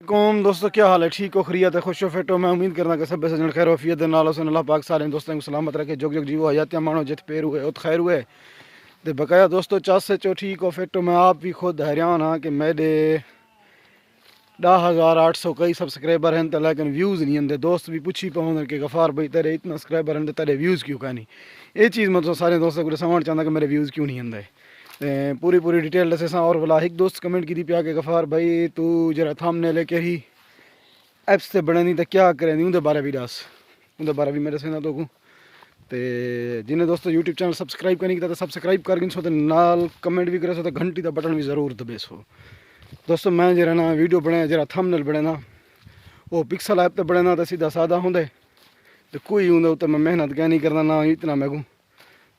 कौम दोस्तों क्या हाल है, ठीक हो, खरीत है, खुश हो, फिट हो। मैं उम्मीद करना कि सब सजन खैर वफियत दे नाल हुसैन अल्लाह पाक सारे दोस्तों को सलामत रखे, जोग जोग जीवो हयातियां मानो, जित पैर हुए उत खैर हुए। तो बकाया दोस्तों चस से चो ठीक हो, फिट हो। मैं आप भी खुद हैरान हाँ कि मेरे 10,800 कई सब्सक्राइबर हैं तो लेकिन व्यूज़ नहीं आते। दोस्त भी पूछी पाऊँ कि गफ़ार भाई तेरे इतना सब्सक्राइबर हैं तो तेरे व्यूज़ क्यों का नहीं। ये चीज़ मतलब सारे दोस्तों को समझ चाहता कि मेरे व्यूज़ क्यों नहीं आते। पूरी डिटेल दसे और वाला एक दोस्त कमेंट की थी पिया कि गफ़ार भाई तू जरा थामने लेके ही ऐप्स से बने नहीं तो क्या करें, उनके बारे भी दस, उनके बारे भी मेरे से ना तो जिन्हें दोस्तों यूट्यूब चैनल सब्सक्राइब करने की तो सब्सक्राइब कर गिन सो तो नाल कमेंट भी करे सो तो घंटी का बटन भी ज़रूर दबे सो। दोस्तों मैं जरा ना वीडियो बने जरा थंबनेल बने ना वो पिक्सल ऐप तो बने ना तो सीधा सादा होंगे तो कोई होंगे तो मैं मेहनत क्या नहीं करना ना इतना मैं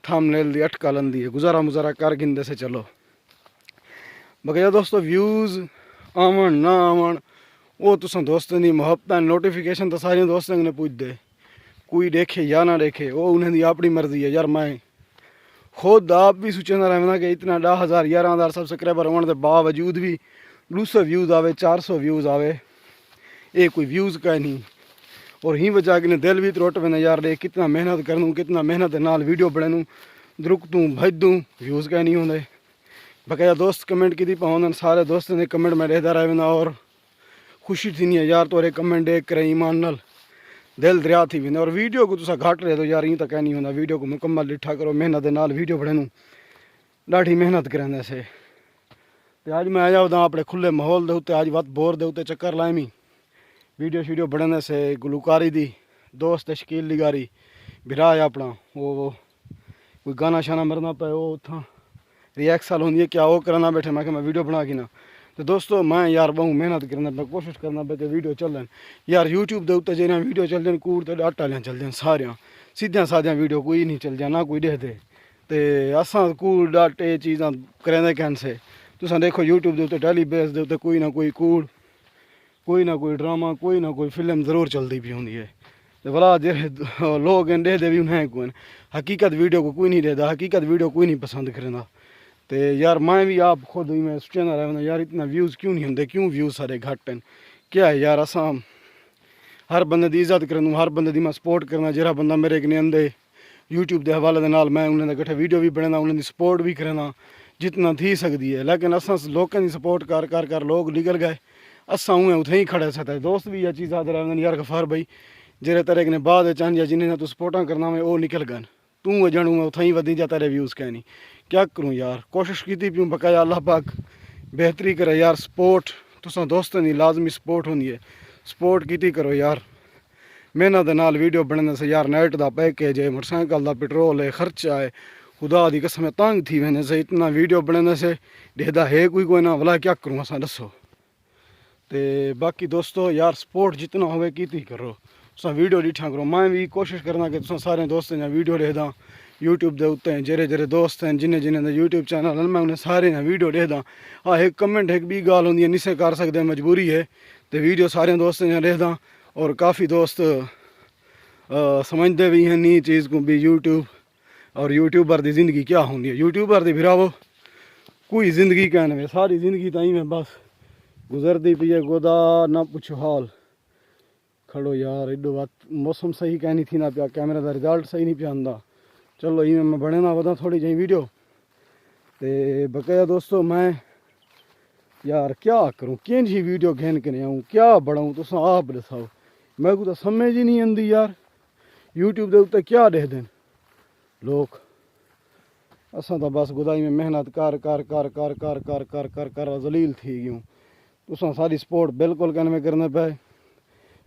थंबनेल दी अटका लंदी है गुजारा मुजारा कर गिनते से चलो। बगैर दोस्तों व्यूज़ आवन ना आवन वो तुम दोस्तों की मुहब्बत नोटिफिकेशन तो सारे दोस्तों ने पूछ दे, कोई देखे या ना देखे वो उन्हें अपनी मर्जी है। यार मैं खुद आप भी सोचता रहना कि इतना 10,000 11,000 सब्सक्राइबर होने के बावजूद भी 200 व्यूज़ आवे, 400 व्यूज़ आवे, ये कोई व्यूज़ का नहीं। और ही वजह कि दिल भी त्रोट में यार देख कितना मेहनत कर दूँ, कितना मेहनत नाल वीडियो बनूँ, द्रुक दूँ भज दूँ, व्यूज़ का नहीं होंगे। बकाया दोस्त कमेंट की थी पाँव सारे दोस्तों ने कमेंट में रहता रहना और खुशी थी नहीं है यार तोरे कमेंट देख कर ईमान नाल दिल दरिया थी वेंदे। और वीडियो को तुसा घट रहे तो यार यूँ तो कह नहीं होंगे, वीडियो को मुकम्मल डिठा करो, मेहनत नाल वीडियो बनू ढी मेहनत करें से। तो अज मैं आया उदा अपने खुले माहौल के उत्ते अज वत बोर के उत्ते चक्कर लाएमी वीडियो शीडियो बनने से। गुलकारी दी दोस्त शकील लिगारी बिरा है अपना वो कोई गाना शाना मरना पे वो उतना रिएक्सल होंगी है क्या वो करना बैठे मैं वीडियो बना के ना। तो दोस्तों मैं यार बहु मेहनत करना पे, कोशिश करना पे कि वीडियो चलन यार यूट्यूब के उत्ते जो वीडियो चल जाए कूड़ तो डाटा लिया चल जाए सारे सीधा साधा वीडियो कोई नहीं चल जाए ना कोई देखते। तो असा कूड़ डाटे चीज़ा करें कैन से तुसा देखो यूट्यूब के उत्ते डेली बेस के उत्ते कोई ना कोई कूड़, कोई ना कोई ड्रामा, कोई ना कोई फिल्म ज़रूर चलती पी होंगी है। तो भला जो लोग देखते भी उन्हें कोई हकीकत वीडियो को कोई नहीं देता, हकीकत वीडियो कोई नहीं पसंद करेंदा। तो यार मैं भी आप खुद ही मैं सोचना रहना यार इतना व्यूज़ क्यों नहीं होंगे, क्यों व्यूज़ सारे घट हैं, क्या है यार। असा हर बंदे की इज्जत करना, हर बंदे की मैं सपोर्ट करना, जरा बंदा मेरे कने आंदे यूट्यूब के हवाले के नाल मैं उन्होंने कट्ठे वीडियो भी बनाना, उन्होंने सपोर्ट भी करना जितना थी सकती है। लेकिन असा लोगों की सपोर्ट कर कर कर लोग निकल गए, असा उएं उत्थे ही खड़े सकते। दोस्त भी यह चीज़ आते रहते यार गफार भाई जेरे तेरे कने बाद चाह जिन्हें तू सपोर्टा करना में वो निकल गए, तू जानू मैं उत्थे ही वधी जा, तेरे व्यूज़ कह नहीं क्या करूँ यार। कोशिश की प्यूँ बकाया अल्लाह पाक बेहतरी करे यार। सपोर्ट तुसा दोस्तों की लाजमी सपोर्ट होंगी है, सपोर्ट की करो यार। मेहनत नाल वीडियो बनने से यार नेट का पैकेज है, मोटरसाइकिल का पेट्रोल है, खर्चा है, खुदा की कसम तंग थी वेने से इतना वीडियो बनने से डेदा है कोई ना भला क्या करूँ असा दसो। तो बाकी दोस्तों यार सपोर्ट जितना होवे की करो, तुसा वीडियो डिठा करो। मैं भी कोशिश करना कि तुसा सारे दोस्तों ने वीडियो देखदा यूट्यूब के उत्ते जेरे जेरे दोस्त हैं जिन्हें जिन्हें यूट्यूब चैनल मैं उन्हें सारे ने वीडियो देखदा। हाँ एक कमेंट एक भी गाल होंगी नहीं से कर सकते, मजबूरी है तो वीडियो सारे दोस्तों ने देखदा। और काफ़ी दोस्त समझते भी हैं नी चीज़ को भी यूट्यूब और यूट्यूबर की ज़िंदगी क्या होंगी है। यूट्यूबर की फिरावो कोई ज़िंदगी कहने सारी ज़िंदगी ताई में बस गुजरती पी है, गोदा ना पूछो हाल। खड़ो यार एडो बात मौसम सही कहनी थी ना पिया, कैमरे का रिजल्ट सही नहीं पिया आंदा। चलो इवें मैं बने ना वधा थोड़ी जी वीडियो। तो बकाया दोस्तों मैं यार क्या करूँ कि वीडियो घेन के आऊँ, क्या बढ़ाऊँ तुस आप दसाओ। मैं को तो समझ ही नहीं आती यार यूट्यूब के उत्ते क्या देख दें लोग। असा तो बस गुदाई में मेहनत कर कर कर कर कर कर कर कर कर जलील थी गयूँ। तुसा सारी सपोर्ट बिल्कुल कन्वे करने पे,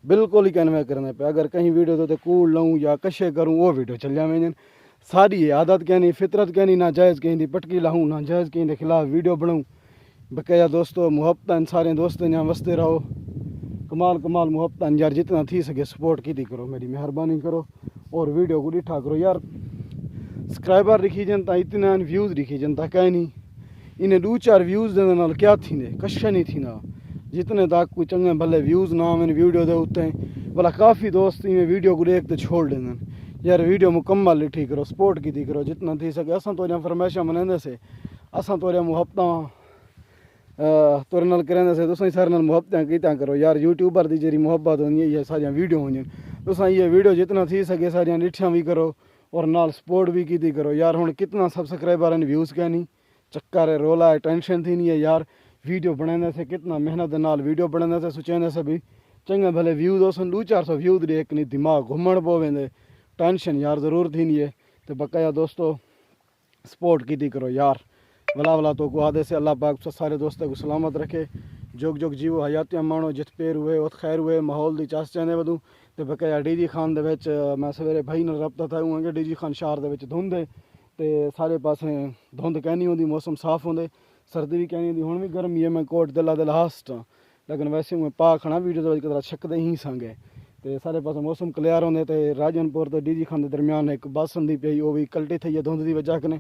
बिल्कुल ही कन्वे करने पे। अगर कहीं वीडियो तो कूड़ लूँ या कशे करूँ वो वीडियो चल जाए सारी है आदत कहनी, फितरत कहनी, ना जायज़ कहीं पटकी लाऊँ, ना जायज़ कहीं खिलाफ वीडियो बनाऊँ। बकाया दोस्तों मुहब्बत सारे दोस्तों यहाँ वसते रहो, कमाल कमाल मुहब्बत यार जितना थी सके सपोर्ट की करो, मेरी मेहरबानी करो और वीडियो को डिठा करो यार। सब्सक्राइबर लिखी जनता इतना व्यूज़ लिखी जनता कहीं नहीं, इन्हें 2-4 व्यूज़ देने नाल क्या थी कशा नहीं थी ना। जितने तक कोई चंगे भले व्यूज़ ना आवे वीडियो दे उत्ते भला काफ़ी दोस्त इवें वीडियो को देखते छोड़ देंगे। यार वीडियो मुकम्मल लिठी करो, सपोर्ट की करो जितना थी सके। असा तो फरमाइशा मनाते से, असा तो मुहब्बत तुर नाल करेंदे से तुसां सारे नाल मुहब्बतां कीता करो यार। यूट्यूबर दी जेरी मुहब्बत होंदी है ये सारियां वीडियो होंदियां, तुसां ये वीडियो जितना थी सके सारियां डिठियां भी करो और नाल सपोर्ट भी कीती करो यार। हुण कितना सब्सक्राइबर हैं व्यूज़ क्या नहीं चक्कर है रोला है टेंशन थी नहीं है यार। वीडियो बनाने से कितना मेहनत नाल वीडियो बनाने से सोचेंदे से भी चंगे भले व्यूज़ होसन 200-400 व्यूज़ देख नहीं दिमाग घुमण पवेंदे टेंशन यार ज़रूर थी नहीं है। तो बकाया दोस्तों सपोर्ट कीती करो यार। वला वला तो को आदे से अल्लाह पाक सारे दोस्तों को सलामत रखे, जोग जोग जीवो हयातियां माणो जित पेर हुए उत खैर हुए माहौल दी चास चाहने वधू। तो बकाया डी जी खान दे विच मैं सवेरे भाई नाल रब्ता था हूँ कि डी जी खान शहर दे विच धुंध है ते सारे पासे धुंध कहनी होंदी मौसम साफ होंदे सर्दी भी कहनी होंदी। हुण भी गर्मी है मैं कोट दिला दिल हास्ट हाँ लेकिन वैसे मैं पा खड़ा वीडियो दे विच कदरा छकदे ही संगे ते सारे पासे मौसम क्लियर होंदे। ते राजनपुर ते डी जी खान दे दरम्यान एक बस होंदी पई वो भी कल्टी थी है धुंध दी वजह कने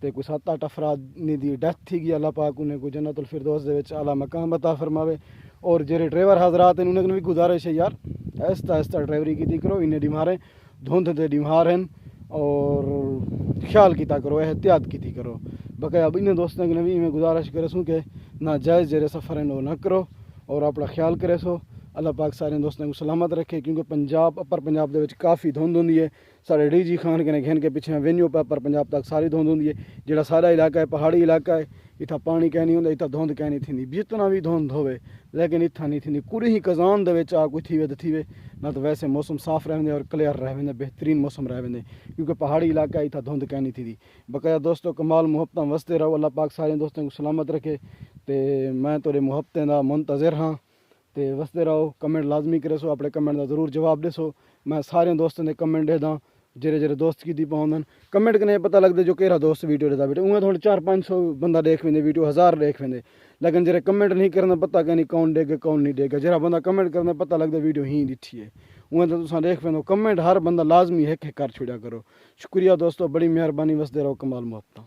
ते कोई 7-8 अफराद दी डेथ थी गई। अल्लाह पाक उन्हें कोई जन्नतुल फिरदौस दे विच आला मकाम अता फरमावे। और जेरे ड्राइवर हजरात हैं उन्हें भी गुजारिश है यार आहिस्ता आहिस्ता ड्राइवरी की करो, इन्हें डिमारे धुंध दे डिमार हैं और ख्याल किया करो एहतियात की करो। बकाया अब इन्हें दोस्तों ने भी मैं गुजारिश करे सूँ कि ना जायज़ जेरे सफ़र हैं वो ना करो और अपना ख्याल करे सो। अल्लाह पाक सारे दोस्तों को सलामत रखे क्योंकि पंजाब अपर पंजाब दे काफ़ी धुंध होंदी है। सारे डी जी खान के घेन के पिछे वेन्यू पर अपर पंजाब तक सारी धुंध होंदी है। जो सारा इलाका है पहाड़ी इलाका है इतना पानी कह नहीं होंदा इतना धुंध कह नहीं थी जितना भी धुंध होवे लेकिन इतना नहीं थी कुरी ही कज़ान दे विच आ कोई थी वे तो थी वे ना तो वैसे मौसम साफ रहंदे और क्लियर रहंदे बेहतरीन मौसम रहंदे क्योंकि पहाड़ी इलाका है इतना धुंध कह नहीं थी। बकाया दोस्तों कमाल मुहब्बतां वसते रहो अल्लाह पाक सारे दोस्तों को सलामत रखे। तो मैं तुहाडे मुहब्बतें दा मुंतज़िर हाँ ते वसते रहो। कमेंट लाजमी करे सो अपने कमेंट का जरूर जवाब देसो। मैं सारे दोस्तों ने कमेंट दे दा जेरे जेरे दोस्त की पाउंदन कमेंट कने पता लगता जो केरा दोस्त वीडियो देता बेटे उमें थोड़े 400-500 बंदा देख वेंदे वीडियो 1000 देख वेंदे लेकिन जेरे कमेंट नहीं करना पता कहनी कौन देगा कौन नहीं देगा। जरा बंदा कमेंट करना पता लगता वीडियो ही दिठी है उमें तो तुम देख वेंदो कमेंट हर बंदा लाजमी एक कर छुड़ा करो। शुक्रिया दोस्तों बड़ी मेहरबानी वसदे रहो कमाल मुहब्बतां।